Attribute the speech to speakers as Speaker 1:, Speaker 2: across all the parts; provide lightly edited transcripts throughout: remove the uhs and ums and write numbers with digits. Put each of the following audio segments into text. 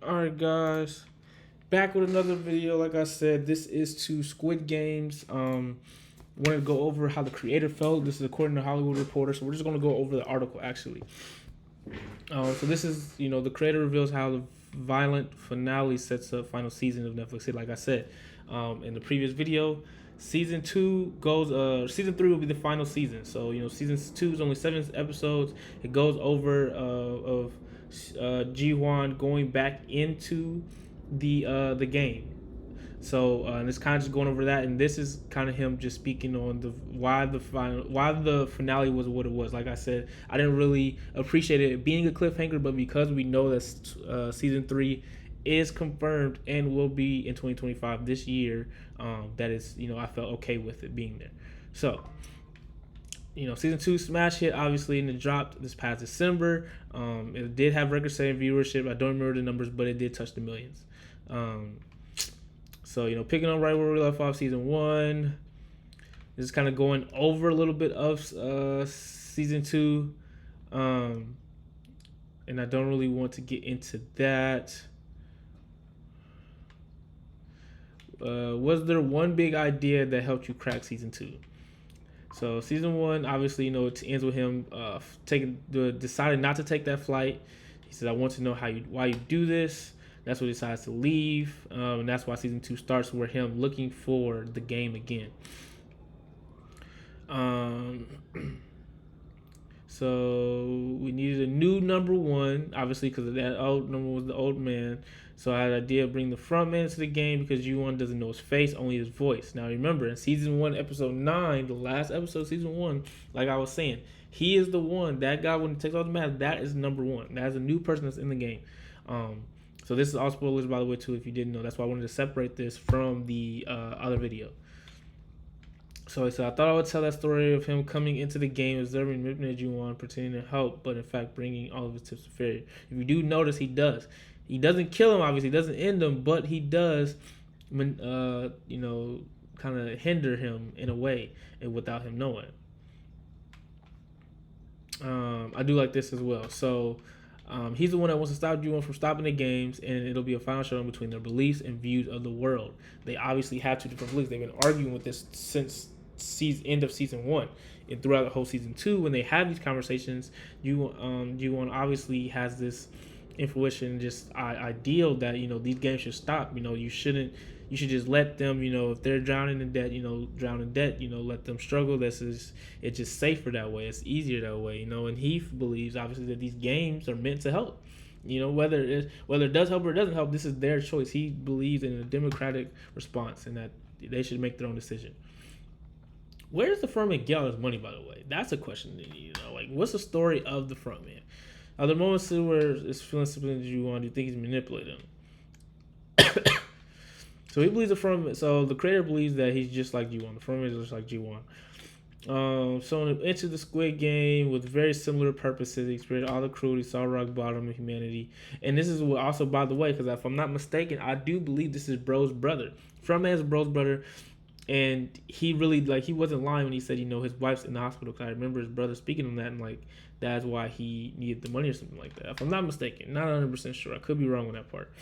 Speaker 1: Alright, guys. Back with another video. Like I said, this is to Squid Games. Wanted to go over how the creator felt. This is according to Hollywood Reporter. So we're just going to go over the article, actually. So this is, the creator reveals how the violent finale sets up final season of Netflix. Like I said in the previous video, season 3 will be the final season. So, season 2 is only 7 episodes. It goes over of Ji-Hwan going back into the game. So and it's kind of just going over that, and this is kind of him just speaking on the why the finale was what it was. Like I said, I didn't really appreciate it being a cliffhanger, but because we know that season 3 is confirmed and will be in 2025 this year, that is, I felt okay with it being there. So, season 2 smash hit obviously, and it dropped this past December. It did have record-setting viewership. I don't remember the numbers, but it did touch the millions. So, picking up right where we left off, season 1. This is kind of going over a little bit of season 2. And I don't really want to get into that. Was there one big idea that helped you crack season 2? So season 1, obviously, it ends with him deciding not to take that flight. He says, "I want to know why you do this." That's what he decides to leave, and that's why season 2 starts with him looking for the game again. So we needed a new number 1, obviously, because that old number was the old man. So I had an idea of bringing the front man into the game because Ju-Won doesn't know his face, only his voice. Now remember, in season 1, episode 9, the last episode of season 1, like I was saying, he is the one. That guy, when he takes off the mask, that is number 1. That is a new person that's in the game. So this is all spoilers, by the way, too, if you didn't know. That's why I wanted to separate this from the other video. So I thought I would tell that story of him coming into the game, observing manipulating Ju-Won, pretending to help, but in fact bringing all of his tips to failure. If you do notice, he does. He doesn't kill him, obviously. He doesn't end him, but he does, kind of hinder him in a way, and without him knowing. I do like this as well. So he's the one that wants to stop Ju-Won from stopping the games, and it'll be a final showdown between their beliefs and views of the world. They obviously have two different beliefs. They've been arguing with this since end of season 1 and throughout the whole season 2. When they have these conversations, Ju-Won obviously has this intuition, just ideal that these games should stop. You should just let them, if they're drowning in debt, drown in debt, let them struggle. It's just safer that way. It's easier that way, and he believes obviously that these games are meant to help. Whether it does help or it doesn't help, this is their choice. He believes in a democratic response and that they should make their own decision. Where does the front man get all his money, by the way? That's a question that you know. Like, what's the story of the front man? Are there moments where it's feeling something that you want? Do you think he's manipulating him? So he believes So the creator believes that he's just like Ju-Won. The front man is just like Ju-Won. So into the Squid Game with very similar purposes, he experienced all the cruelty, saw rock bottom of humanity. And this is what also, by the way, because if I'm not mistaken, I do believe this is Bro's brother. Front man is Bro's brother. And he really, he wasn't lying when he said, his wife's in the hospital. Because I remember his brother speaking on that, and, that's why he needed the money or something like that. If I'm not mistaken, not 100% sure. I could be wrong on that part.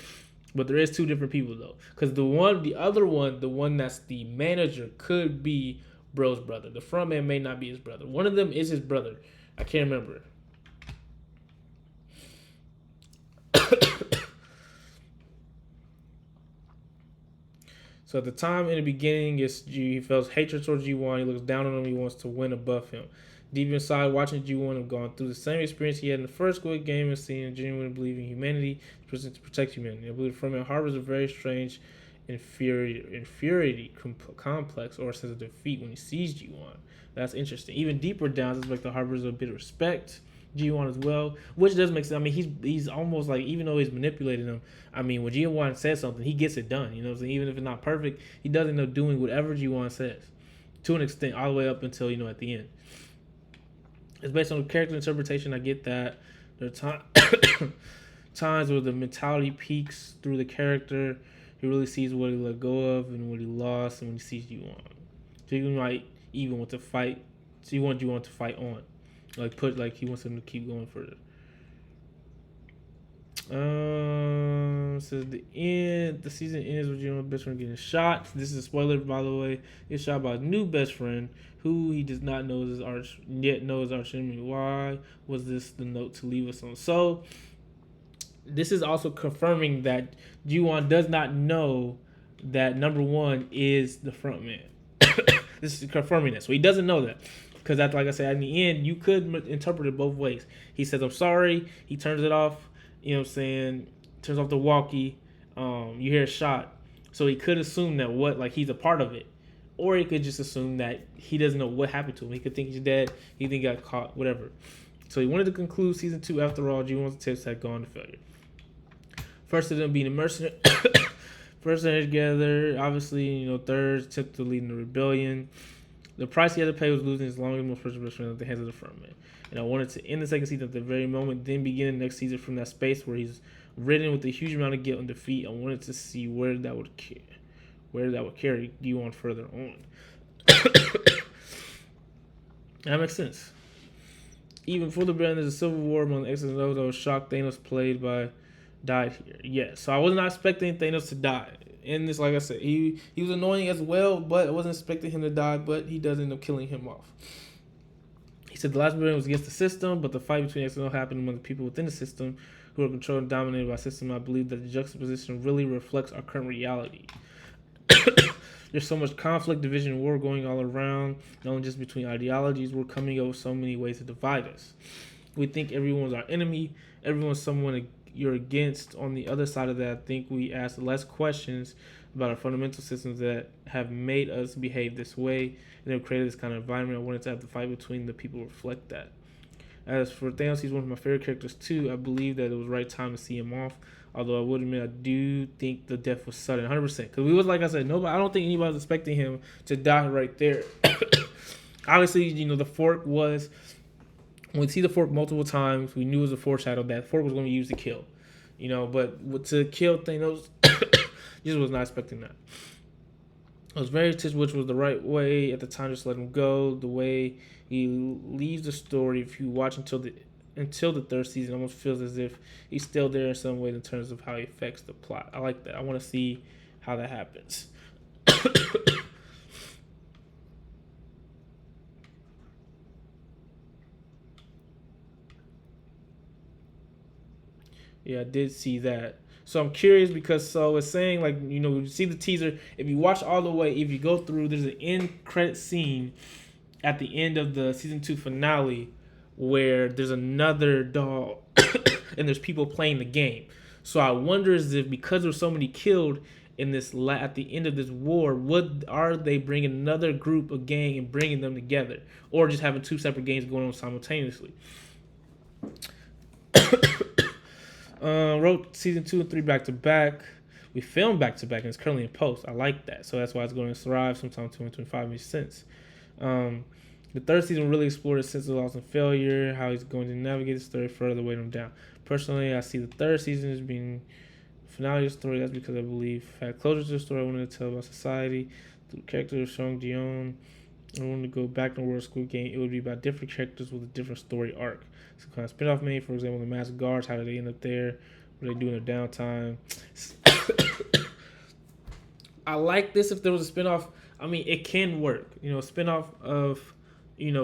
Speaker 1: But there is two different people, though. Because the one that's the manager, could be Bro's brother. The front man may not be his brother. One of them is his brother. I can't remember. So at the time in the beginning, he feels hatred towards Ji-Won. He looks down on him. He wants to win above him. Deep inside, watching Ji-Won have gone through the same experience he had in the first Squid Game and seeing genuinely believing humanity to protect humanity. I believe from it harbors a very strange inferiority complex or a sense of defeat when he sees Ji-Won. That's interesting. Even deeper down, it's like the harbors a bit of respect. Ji-Won as well, which does make sense. I mean, he's almost like, even though he's manipulating him, I mean, when Ji-Won says something, he gets it done. Even if it's not perfect, he does end up doing whatever Ji-Won says, to an extent, all the way up until at the end. It's based on character interpretation. I get that. There are times where the mentality peaks through the character. He really sees what he let go of and what he lost, and when he sees Ji-Won, so he might even want to fight. So he wants Ji-Won to fight on. He wants him to keep going further. Says the season ends with your best friend getting shot. This is a spoiler, by the way. He's shot by a new best friend who he does not know is his arch enemy. Why was this the note to leave us on? So this is also confirming that Ji-won does not know that number one is the front man. This is confirming that. So he doesn't know that. Because that, like I said, in the end, you could interpret it both ways. He says, I'm sorry. He turns it off. You know what I'm saying? Turns off the walkie. You hear a shot. So he could assume that he's a part of it. Or he could just assume that he doesn't know what happened to him. He could think he's dead. He think he got caught, whatever. So he wanted to conclude season 2 after all. Ji-won's tips had gone to failure. First of them being a mercenary. First they're together. Obviously, third attempt to lead in the rebellion. The price he had to pay was losing his longest, most precious best friend at the hands of the front man. And I wanted to end the second season at the very moment, then begin the next season from that space where he's ridden with a huge amount of guilt and defeat. I wanted to see where that would carry you on further on. That makes sense. Even before the brand, there's a civil war among the X's and O's. I was shocked Thanos died here. Yeah, so I was not expecting Thanos to die. And this, like I said, he was annoying as well, but I wasn't expecting him to die, but he does end up killing him off. He said the last rebellion was against the system, but the fight between X and O happened among the people within the system who are controlled and dominated by the system. I believe that the juxtaposition really reflects our current reality. There's so much conflict, division, and war going all around, not only just between ideologies. We're coming up with so many ways to divide us. We think everyone's our enemy, everyone's someone you're against. On the other side of that, I think we ask less questions about our fundamental systems that have made us behave this way and have created this kind of environment. I wanted to have the fight between the people reflect that. As for Thanos, he's one of my favorite characters too. I believe that it was the right time to see him off. Although I would admit, I do think the death was sudden, 100%. Because we was, like I said, I don't think anybody was expecting him to die right there. Obviously, the fork was, when we see the fork multiple times, we knew it was a foreshadow that fork was going to be used to kill. But to kill Thanos, just was not expecting that. I was very touched, which was the right way at the time. Just let him go. The way he leaves the story, if you watch until the third season, almost feels as if he's still there in some way in terms of how he affects the plot. I like that. I want to see how that happens. Yeah, I did see that. So I'm curious because it's saying you see the teaser. If you watch all the way, if you go through, there's an end credit scene at the end of the season 2 finale where there's another doll and there's people playing the game. So I wonder if because there's so many killed in this at the end of this war, are they bringing another group, a gang, and bringing them together, or just having two separate games going on simultaneously? Wrote season 2 and 3 back to back. We filmed back to back, and it's currently in post. I like that, so that's why it's going to thrive. Sometime 2025 makes sense. The third season really explored his sense of loss and failure, how he's going to navigate the story further, weight him down. Personally, I see the third season as being the finale of the story. That's because I believe I had closure to the story I wanted to tell about society. The character of Song Ji-yeon, I wanted to go back to the world of Squid Game. It would be about different characters with a different story arc. Some kind of spin-off made, for example, the Masked Guards. How did they end up there? What are they doing in their downtime? I like this if there was a spin-off. I mean, it can work. A spin-off of,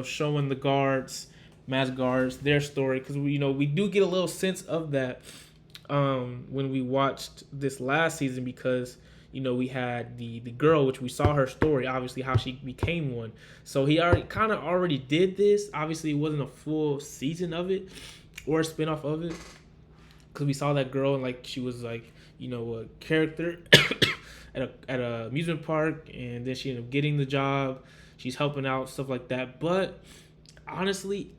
Speaker 1: showing the guards, Masked Guards, their story. Because, we do get a little sense of that when we watched this last season because, we had the girl, which we saw her story, obviously how she became one. So he already did this. Obviously, it wasn't a full season of it or a spinoff of it because we saw that girl and she was a character at a amusement park, and then she ended up getting the job. She's helping out, stuff like that. But honestly,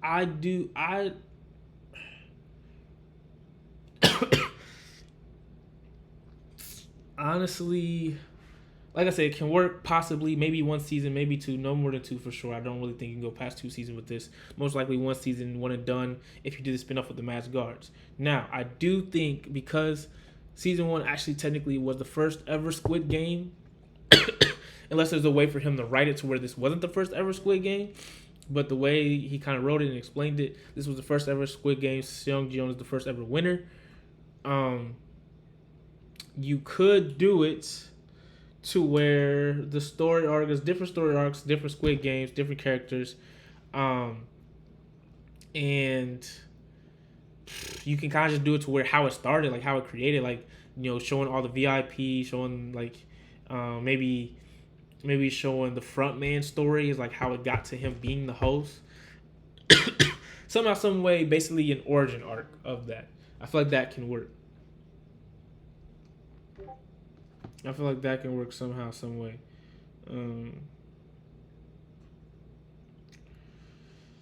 Speaker 1: honestly, like I said, it can work possibly, maybe one season, maybe two, no more than two for sure. I don't really think you can go past 2 seasons with this. Most likely one season, one and done if you do the spin-off with the Masked Guards. Now, I do think because season 1 actually technically was the first ever Squid Game, unless there's a way for him to write it to where this wasn't the first ever Squid Game, but the way he kind of wrote it and explained it, this was the first ever Squid Game. Song Ji-yeon is the first ever winner. Um, you could do it to where the story arc is different story arcs, different Squid Games, different characters, um, and you can kind of just do it to where how it started, like how it created, like showing all the VIP, showing like maybe showing the front man story is like how it got to him being the host. Somehow, some way, basically an origin arc of that. I feel like that can work. I feel like that can work somehow, some way. Um,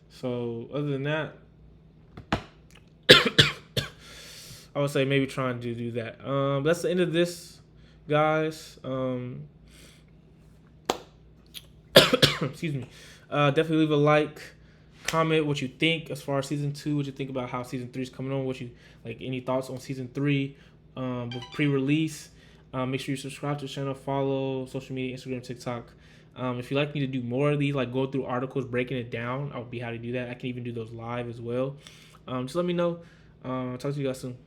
Speaker 1: so other than that, I would say maybe trying to do that. That's the end of this, guys. Excuse me. Definitely leave a like, comment what you think as far as season 2, what you think about how season 3 is coming on, what you like, any thoughts on season 3 pre-release. Make sure you subscribe to the channel, follow social media, Instagram, TikTok. If you'd like me to do more of these, like go through articles, breaking it down, I would be happy to do that. I can even do those live as well. Just let me know. Talk to you guys soon.